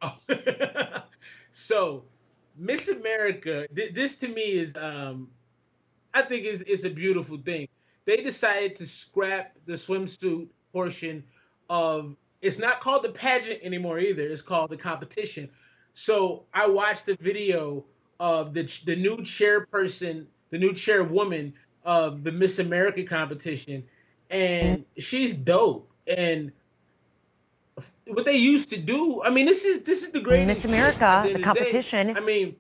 Oh. So, Miss America, this to me is, I think is a beautiful thing. They decided to scrap the swimsuit portion of. It's not called the pageant anymore either. It's called the competition. So I watched the video of the new chairperson, the new chairwoman of the Miss America competition, and she's dope. And what they used to do, I mean, this is degrading Miss shit at America, the the end of the day. competition. I mean,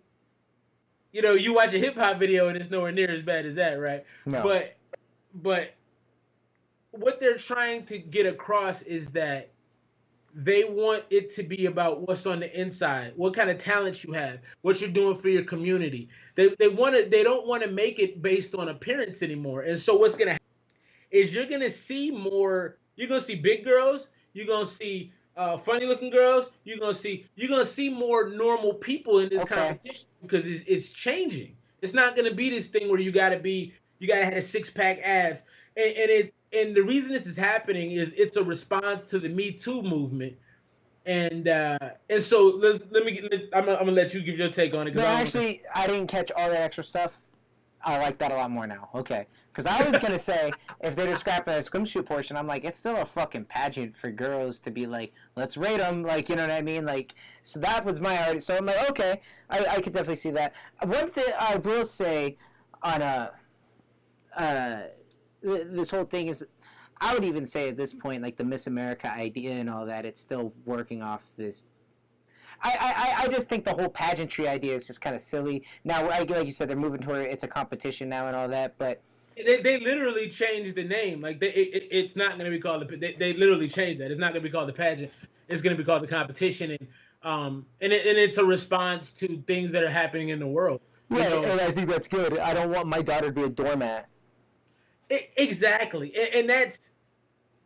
you watch a hip hop video and it's nowhere near as bad as that, right? No. But what they're trying to get across is that they want it to be about what's on the inside, what kind of talents you have, what you're doing for your community. They don't want to make it based on appearance anymore. And so what's gonna happen is you're gonna see big girls, you're gonna see funny looking girls, you're gonna see more normal people in this Okay. competition because it's changing. It's not gonna be this thing where you gotta have a six-pack abs. And the reason this is happening is it's a response to the Me Too movement. And so I'm gonna let you give your take on it No, because I don't want actually, I didn't catch all that extra stuff. I like that a lot more now. Okay. Because I was going to say, if they're just scrapping the swimsuit portion, I'm like, it's still a fucking pageant for girls to be like, let's rate them. Like, you know what I mean? Like, so that was my art. So I'm like, okay, I could definitely see that. One thing I will say on this whole thing is, I would even say at this point, like the Miss America idea and all that, it's still working off this. I just think the whole pageantry idea is just kind of silly. Now, like you said, they're moving toward it's a competition now and all that, but They literally changed the name. Like it's not going to be called they literally changed that. It's not going to be called the pageant. It's going to be called the competition, and it's a response to things that are happening in the world. You right, know and I think that's good. I don't want my daughter to be a doormat. exactly, and that's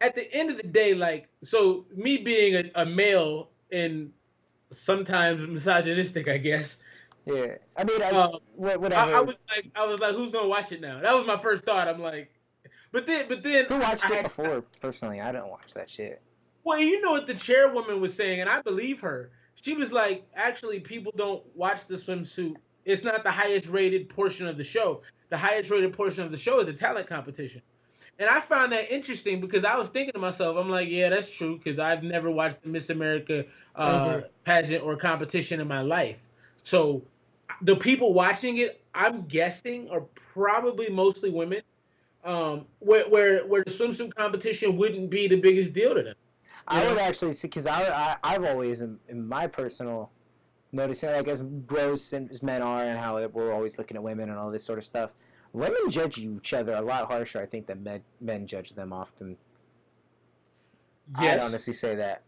at the end of the day. Like so, me being a male and sometimes misogynistic, I guess. Yeah, I mean, Um, I whatever. was like, who's gonna watch it now? That was my first thought. I'm like, but then Who watched I it had before? Personally, I don't watch that shit. well, you know what the chairwoman was saying, and I believe her. She was like, actually, people don't watch the swimsuit. It's not the highest rated portion of the show. The highest rated portion of the show is the talent competition. And I found that interesting because I was thinking to myself, I'm like, yeah, that's true because I've never watched the Miss America Mm-hmm. pageant or competition in my life. So the people watching it, I'm guessing, are probably mostly women. Where the swimsuit competition wouldn't be the biggest deal to them, you I would know? actually see because I've always in my personal noticing like as gross as men are and how we're always looking at women and all this sort of stuff. Women judge each other a lot harsher, I think, than men judge them often. I'd Yes. honestly say that.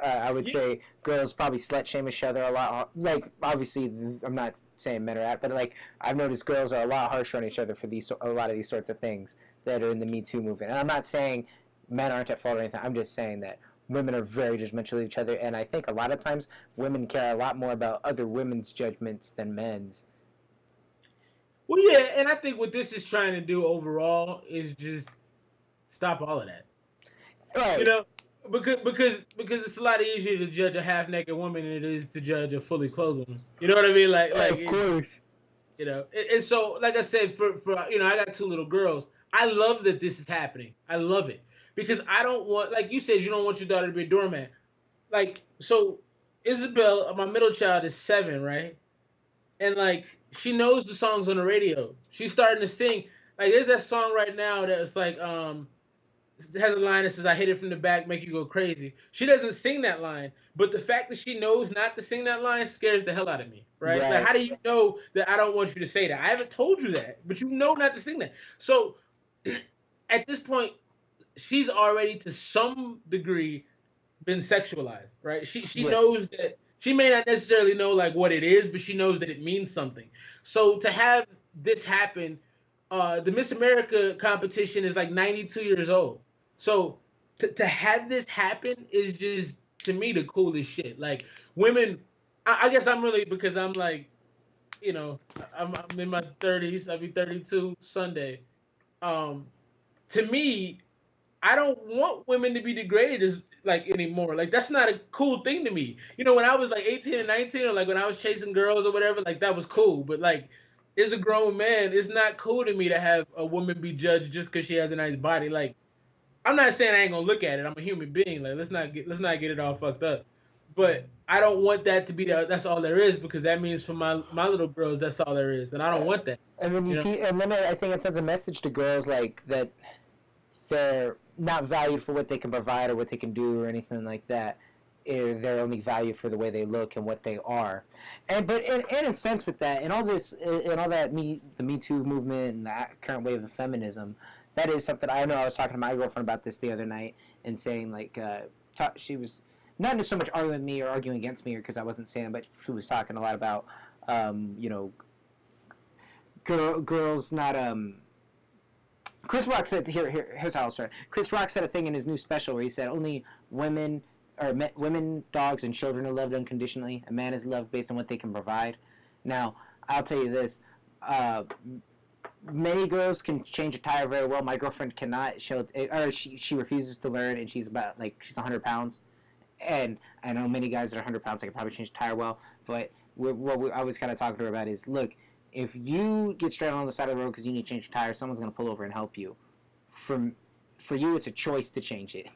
I would say girls probably slut shame each other a lot. Like, obviously, I'm not saying men are at, but like I've noticed girls are a lot harsher on each other for a lot of these sorts of things that are in the Me Too movement. And I'm not saying men aren't at fault or anything. I'm just saying that women are very judgmental of each other, and I think a lot of times women care a lot more about other women's judgments than men's. Well, yeah, and I think what this is trying to do overall is just stop all of that. You Right. know, because it's a lot easier to judge a half naked woman than it is to judge a fully clothed woman. You know what I mean? Like Of course. and so like I said, for I got two little girls. I love that this is happening. I love it because I don't want, like you said, you don't want your daughter to be a doormat. Like so, Isabel, my middle child is 7, right? And like she knows the songs on the radio. She's starting to sing. Like there's that song right now that's like it has a line that says "I hit it from the back, make you go crazy." She doesn't sing that line, but the fact that she knows not to sing that line scares the hell out of me, right? Like, Right. how do you know that I don't want you to say that? I haven't told you that, but you know not to sing that. So at this point, she's already to some degree been sexualized, right? She Yes. knows that she may not necessarily know like what it is, but she knows that it means something. So to have this happen, the Miss America competition is like 92 years old. So to have this happen is just to me the coolest shit. Like women, I guess I'm really because I'm like I'm in my 30s. I'll be 32 Sunday. Um, to me, I don't want women to be degraded as like anymore. Like that's not a cool thing to me. You know, when I was like 18 and 19, or like when I was chasing girls or whatever, like that was cool. But like, as a grown man, it's not cool to me to have a woman be judged just because she has a nice body. Like, I'm not saying I ain't gonna look at it. I'm a human being. Like, let's not get it all fucked up. But I don't want that to be that's all there is, because that means for my little girls that's all there is, and I don't want that. And then You know. and then I think it sends a message to girls like that they're not valued for what they can provide or what they can do or anything like that. They're only valued for the way they look and what they are. And but in a sense with that and all this and all that the Me Too movement and the current wave of feminism, that is something I know. I was talking to my girlfriend about this the other night and saying like she was not so much arguing with me or arguing against me because I wasn't saying it, but she was talking a lot about you know, girls not Chris Rock said here's how I'll start. Chris Rock said a thing in his new special where he said only women women, dogs, and children are loved unconditionally. A man is loved based on what they can provide. Now, I'll tell you this. Many girls can change a tire very well. My girlfriend cannot. She refuses to learn, and she's 100 pounds. And I know many guys that are 100 pounds that can probably change a tire well. But I was kind of talking to her about is, look, if you get straight on the side of the road because you need to change a tire, someone's going to pull over and help you. For you, it's a choice to change it.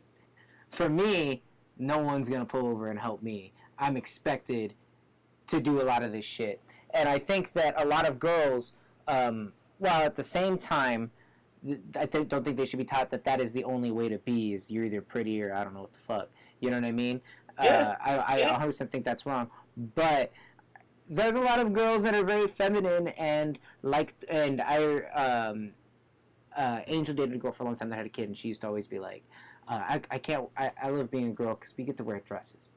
For me, no one's going to pull over and help me. I'm expected to do a lot of this shit. And I think that a lot of girls, while at the same time, I don't think they should be taught that that is the only way to be, is you're either pretty or I don't know what the fuck. You know what I mean? Yeah. I 100% think that's wrong. But there's a lot of girls that are very feminine and Angel dated a girl for a long time that had a kid, and she used to always be like, I love being a girl because we get to wear dresses.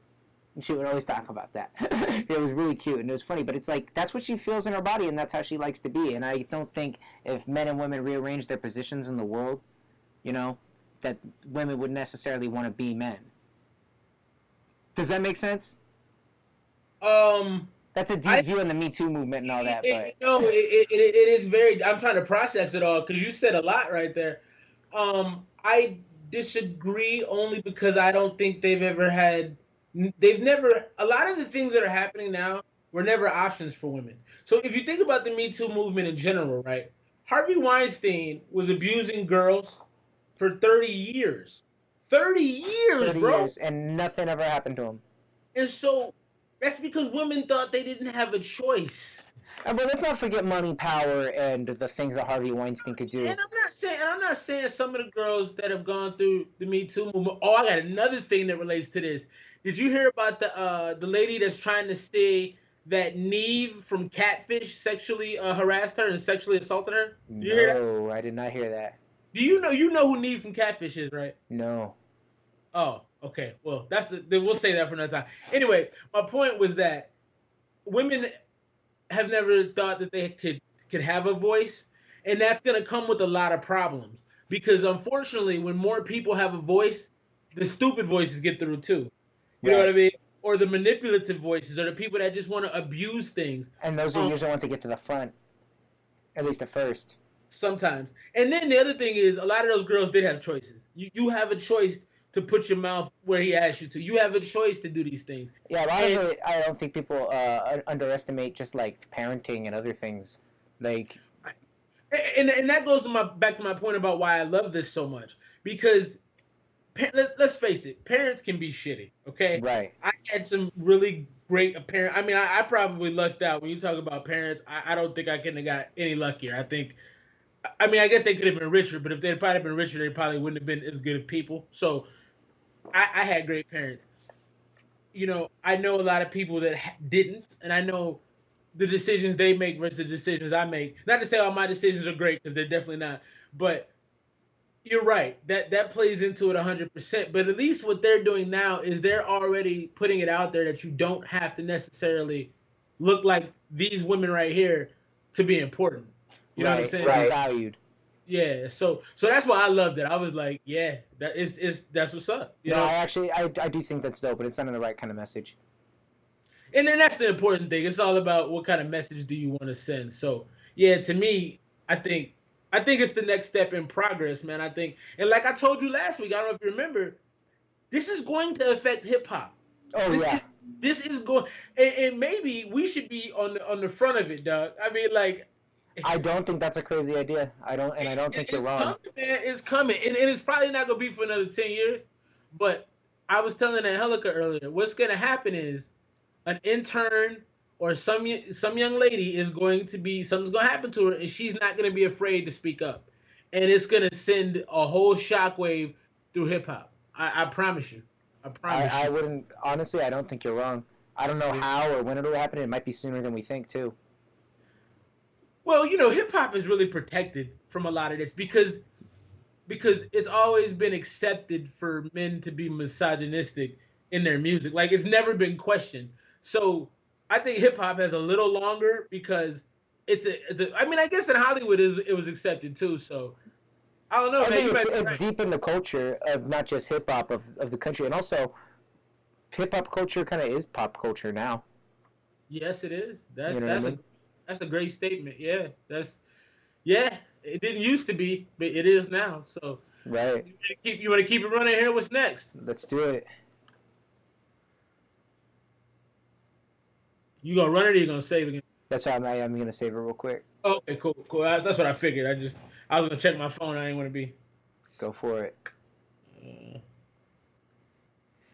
And she would always talk about that. It was really cute and it was funny, but it's like that's what she feels in her body and that's how she likes to be. And I don't think if men and women rearrange their positions in the world, you know, that women would necessarily want to be men. Does that make sense? That's a deep view on the Me Too movement and all that. No, it is very. I'm trying to process it all because you said a lot right there. I disagree only because I don't think they've never. A lot of the things that are happening now were never options for women. So if you think about the Me Too movement in general, right? Harvey Weinstein was abusing girls for 30 years. 30 years, 30 bro. years, and nothing ever happened to him. And so that's because women thought they didn't have a choice. But let's not forget money, power, and the things that Harvey Weinstein could do. And I'm not saying some of the girls that have gone through the Me Too movement. Oh, I got another thing that relates to this. Did you hear about the lady that's trying to say that Neve from Catfish sexually harassed her and sexually assaulted her? Did you hear that? No, I did not hear that. Do you know who Neve from Catfish is, right? No. Oh, okay. Well, then we'll say that for another time. Anyway, my point was that women have never thought that they could have a voice, and that's going to come with a lot of problems because unfortunately when more people have a voice, the stupid voices get through too. You know what I mean? Or the manipulative voices, or the people that just want to abuse things. And those are usually the ones that get to the front, at least at first. Sometimes. And then the other thing is a lot of those girls did have choices. You have a choice to put your mouth where he asks you to. You have a choice to do these things. Yeah, a lot of it, I don't think people underestimate just like parenting and other things. Like, and that goes to back to my point about why I love this so much. Because let's face it, parents can be shitty. Okay, right. I had some really great parents. I mean, I probably lucked out when you talk about parents. I don't think I couldn't have got any luckier. I mean, I guess they could have been richer, but if they'd probably been richer, they probably wouldn't have been as good of people. So I had great parents. You know, I know a lot of people that didn't, and I know the decisions they make versus the decisions I make. Not to say all my decisions are great, because they're definitely not. But you're right. That plays into it 100%. But at least what they're doing now is they're already putting it out there that you don't have to necessarily look like these women right here to be important. You know what I'm saying? Right. Valued. Yeah, so that's why I loved it. I was like, yeah, that's what's up. You know? I do think that's dope, but it's not in the right kind of message. And then that's the important thing. It's all about what kind of message do you want to send. So yeah, to me, I think I think it's the next step in progress, man. I think, and like I told you last week, I don't know if you remember, this is going to affect hip hop. Oh This yeah, is this is going, and maybe we should be on the front of it, dog. I mean, like, I don't think that's a crazy idea. I don't think you're it's wrong. coming, man. It's coming, and it's probably not gonna be for another 10 years. But I was telling Angelica earlier, what's gonna happen is an intern or some young lady is going to be something's gonna happen to her, and she's not gonna be afraid to speak up, and it's gonna send a whole shockwave through hip hop. I promise you. I promise I you. wouldn't honestly. I don't think you're wrong. I don't know Yeah. how or when it'll happen. It might be sooner than we think too. Well, hip hop is really protected from a lot of this because it's always been accepted for men to be misogynistic in their music. Like it's never been questioned. So I think hip hop has a little longer because I mean I guess in Hollywood it was accepted too. So I don't know, I man. think You might be it's right. deep in the culture of not just hip hop of the country, and also hip hop culture kind of is pop culture now. Yes, it is. You That's know what I that's a mean? that's a great statement. Yeah, yeah. It didn't used to be, but it is now. So Right. you want to keep it running here. What's next? Let's do it. You gonna run it or you gonna save again? That's why I'm gonna save it real quick. Okay, cool, cool. That's what I figured. I was gonna check my phone. I didn't want to be. Go for it. Uh,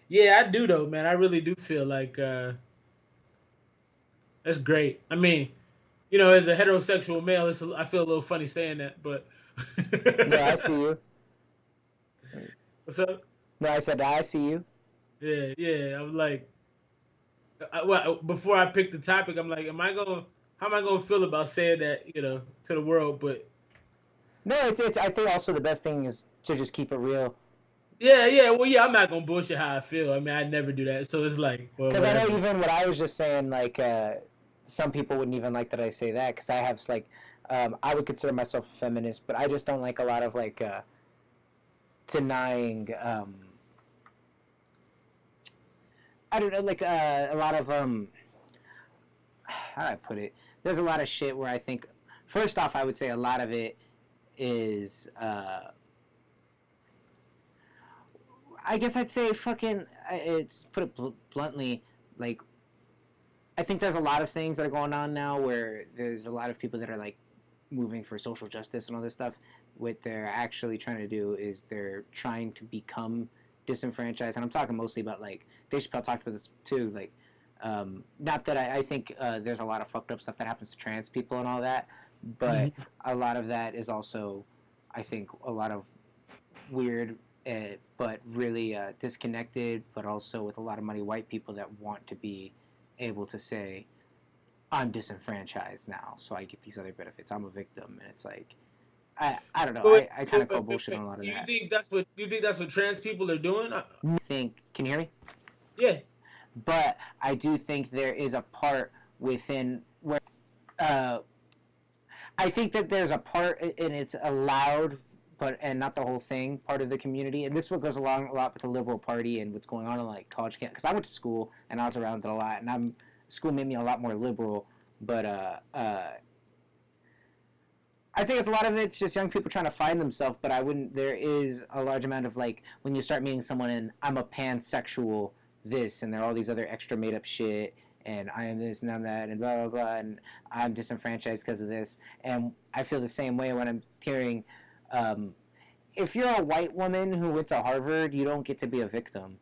yeah, I do though, man. I really do feel like that's great. I mean, as a heterosexual male, I feel a little funny saying that, but No, I see you. what's up? No, I said I see you. Yeah, yeah. I'm like, well, before I pick the topic, I'm like, how am I gonna feel about saying that, to the world? But No, it's. I think also the best thing is to just keep it real. yeah, yeah. Well, yeah. I'm not gonna bullshit how I feel. I mean, I never do that. So it's like, well, Because I know whatever. even what I was just saying, like some people wouldn't even like that I say that because I have like I would consider myself a feminist, but I just don't like a lot of like denying. I don't know, like a lot of how do I put it? There's a lot of shit where I think. First off, I would say a lot of it is. I guess I'd say fucking. It's put it bluntly, like I think there's a lot of things that are going on now where there's a lot of people that are like moving for social justice and all this stuff. What they're actually trying to do is they're trying to become disenfranchised, and I'm talking mostly about like Dave Chappelle talked about this too. Like, not that I think there's a lot of fucked up stuff that happens to trans people and all that, but Mhm. a lot of that is also, I think, a lot of weird. But really disconnected, but also with a lot of money white people that want to be able to say, I'm disenfranchised now, so I get these other benefits. I'm a victim, and it's like, I don't know. Wait, I kind wait, of call wait, wait, bullshit wait. on a lot of You that. think that's what trans people are doing? I think, can you hear me? Yeah. But I do think there is a part within where uh, I think that there's a part, and it's allowed, but and not the whole thing, part of the community. And this what goes along a lot with the liberal party and what's going on in like college camp. Because I went to school and I was around it a lot, and school made me a lot more liberal. But I think it's a lot of it's just young people trying to find themselves. But I wouldn't. There is a large amount of like when you start meeting someone and I'm a pansexual this and there are all these other extra made up shit and I am this and I'm that and blah blah blah and I'm disenfranchised because of this. And I feel the same way when I'm hearing, if you're a white woman who went to Harvard, you don't get to be a victim.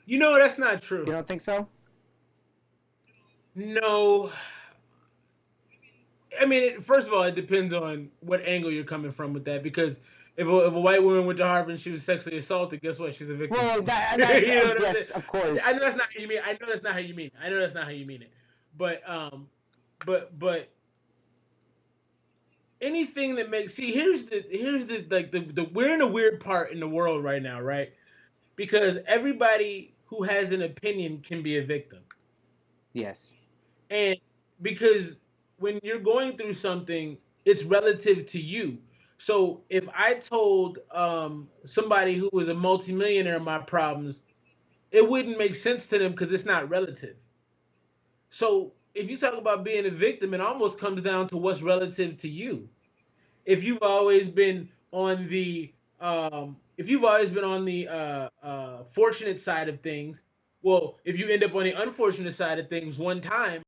That's not You true. don't think so? No. I mean, first of all, it depends on what angle you're coming from with that. Because if a white woman went to Harvard and she was sexually assaulted, guess what? She's a victim Well, too. that's You know what I'm saying? yes, of I course. know that's not how you mean. I know that's not how you mean. I know that's not how you mean it. But but anything that makes see here's the like the we're in a weird part in the world right now, right? Because everybody who has an opinion can be a victim. Yes. And because when you're going through something, it's relative to you. So if I told somebody who was a multimillionaire my problems, it wouldn't make sense to them because it's not relative. So if you talk about being a victim, it almost comes down to what's relative to you. If you've always been on the if you've always been on the fortunate side of things, well, if you end up on the unfortunate side of things one time,